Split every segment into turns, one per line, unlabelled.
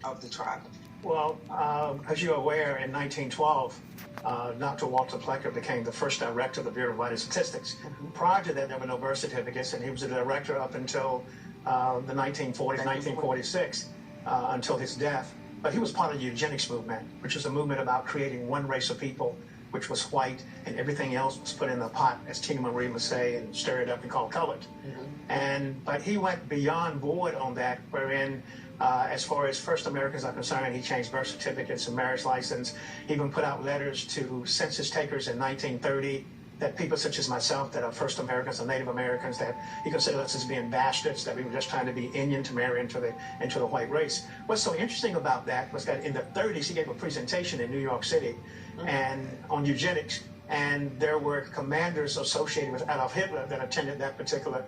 of the tribe?
Well, as you're aware, in 1912, Dr. Walter Plecker became the first director of the Bureau of Vital Statistics. Prior to that, there were no birth certificates, and he was a director up until the 1940s, 1946, until his death. But he was part of the eugenics movement, which was a movement about creating one race of people, which was white, and everything else was put in the pot, as Tina Marie would say, and stir it up and call colored. But he went beyond board on that, wherein as far as first Americans are concerned, he changed birth certificates and marriage license. He even put out letters to census takers in 1930 that people such as myself that are first Americans or Native Americans, that he considered us as being bastards, that we were just trying to be Indian to marry into the white race. What's so interesting about that was that in the 30s, he gave a presentation in New York City and on eugenics, and there were commanders associated with Adolf Hitler that attended that particular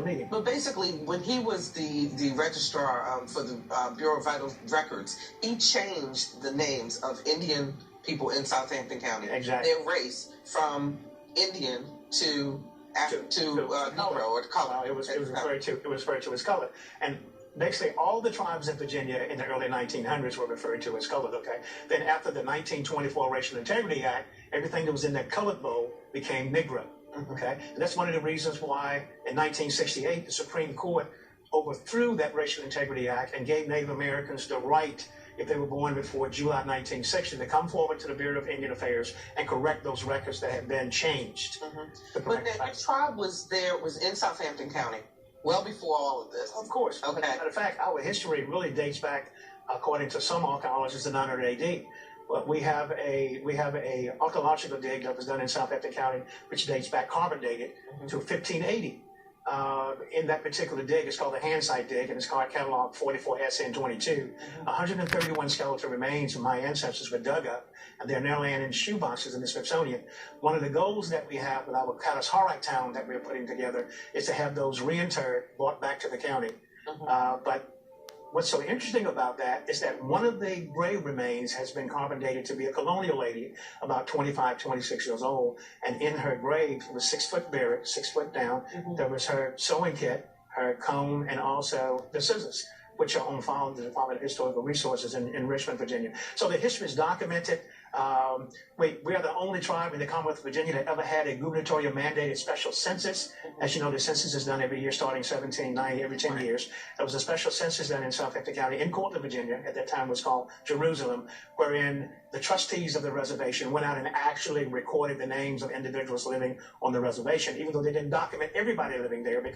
meeting.
But basically, when he was the registrar for the Bureau of Vital Records, he changed the names of Indian people in Southampton County.
Exactly.
Their race from Indian to Negro or to color.
It was referred to as colored. And basically, all the tribes in Virginia in the early 1900s were referred to as colored, okay? Then after the 1924 Racial Integrity Act, everything that was in that colored bowl became Negro, okay? And that's one of the reasons why in 1968, the Supreme Court overthrew that Racial Integrity Act and gave Native Americans the right, if they were born before July 1960, to come forward to the Bureau of Indian Affairs and correct those records that had been changed.
But your tribe was in Southampton County well before all of this.
Of course.
Okay.
As a matter of fact, our history really dates back, according to some archaeologists, to 900 AD. But we have a archaeological dig that was done in Southampton County, which dates back, carbon dated, to 1580. In that particular dig, it's called the hand site dig, and it's called catalog 44SN22. 131 skeletal remains of my ancestors were dug up, and they're now laying in shoe boxes in the Smithsonian. One of the goals that we have with our Kalahari town that we're putting together is to have those reinterred, brought back to the county. But what's so interesting about that is that one of the grave remains has been carbon dated to be a colonial lady, about 25, 26 years old. And in her grave was 6 foot buried, 6 foot down. There was her sewing kit, her comb, and also the scissors, which are on file in the Department of Historical Resources in Richmond, Virginia. So the history is documented. We are the only tribe in the Commonwealth of Virginia that ever had a gubernatorial mandated special census. As you know, the census is done every year starting 1790, every 10 years. There was a special census done in Southampton County in Cortland, Virginia, at that time was called Jerusalem, wherein the trustees of the reservation went out and actually recorded the names of individuals living on the reservation, even though they didn't document everybody living there, because